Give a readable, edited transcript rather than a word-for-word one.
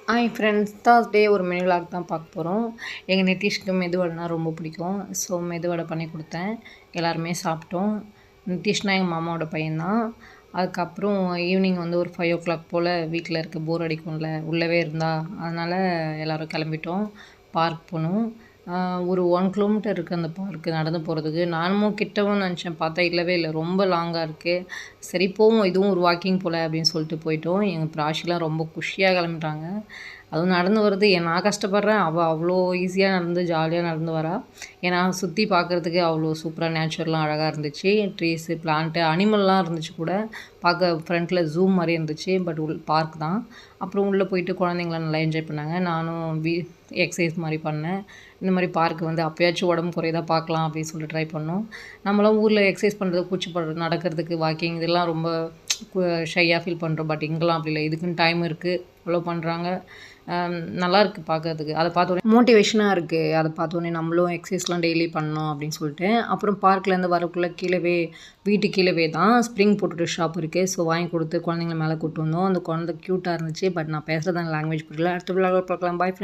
Hi friends, Thursday ஒரு menu vlog தான் பார்க்க போகிறோம். எங்கள் நிதிஷ்க்கு மெதுவடைனா ரொம்ப பிடிக்கும். ஸோ மெதுவடை பண்ணி கொடுத்தேன். எல்லாருமே சாப்பிட்டோம். நிதிஷ்னா எங்கள் மாமாவோட பையன்தான். அதுக்கப்புறம் ஈவினிங் வந்து ஒரு 5:00 போல் வீட்டில் இருக்க போர் அடிக்கும்ல, உள்ளவே இருந்தா, அதனால் எல்லோரும் கிளம்பிட்டோம். பார்க் போனோம். ஒரு 1 கிலோமீட்டர் இருக்குது அந்த பார்க்கு நடந்து போகிறதுக்கு. நானும் கிட்டவும் நினச்சேன், பார்த்தா இல்லவே இல்லை, ரொம்ப லாங்காக இருக்குது. சரி போவோம், இதுவும் ஒரு வாக்கிங் போல் அப்படின்னு சொல்லிட்டு போயிட்டோம். எங்கள் பிராஷிலாம் ரொம்ப குஷியாக கிளம்பிட்டாங்க. அதுவும் நடந்து வருது, நான் கஷ்டப்படுறேன், அவள் அவ்வளோ ஈஸியாக நடந்து ஜாலியாக நடந்து வரா. ஏன்னா சுற்றி பார்க்குறதுக்கு அவ்வளோ சூப்பராக நேச்சுரலாம் அழகாக இருந்துச்சு. ட்ரீஸு, பிளான்ட்டு, அனிமல்லாம் இருந்துச்சு கூட. பார்க்க ஃப்ரண்ட்டில் ஜூம் மாதிரி இருந்துச்சு. பட் பார்க் தான். அப்புறம் உள்ளே போயிட்டு குழந்தைங்களாம் நல்லா என்ஜாய் பண்ணாங்க. நானும் எக்ஸசைஸ் மாதிரி பண்ணேன். இந்த மாதிரி பார்க்கு வந்து அப்போயாச்சும் உடம்பு குறையதா பார்க்கலாம் அப்படின்னு சொல்லிட்டு ட்ரை பண்ணோம். நம்மளாம் ஊரில் எக்ஸசைஸ் பண்ணுறது, கூச்சப்படுறது, நடக்கிறதுக்கு, வாக்கிங் இதெல்லாம் ரொம்ப ஷையாக ஃபீல் பண்ணுறோம். பட் இங்கெல்லாம் அப்படி இல்லை. இதுக்குன்னு டைம் இருக்குது, ஃபாலோ பண்ணுறாங்க. நல்லாயிருக்கு பார்க்கறதுக்கு. அதை பார்த்தோன்னே மோட்டிவேஷனாக இருக்குது. அதை பார்த்தோன்னே நம்மளும் எக்ஸசைஸ்லாம் டெய்லி பண்ணோம் அப்படின்னு சொல்லிட்டு. அப்புறம் பார்க்லேருந்து வரக்குள்ளே கீழவே, வீட்டு கீழவே தான் ஸ்ப்ரிங் பொட்டேட்டோ ஷாப் இருக்குது. ஸோ வாங்கி கொடுத்து குழந்தைங்கள மேலே கூப்பிட்டு வந்தோம். அந்த குழந்தை க்யூட்டாக இருந்துச்சு. பட் நான் பேசுகிறது லாங்குவேஜ் புரியல. அடுத்த விழாவில் பார்க்கலாம். பாய் ஃப்ரெண்ட்.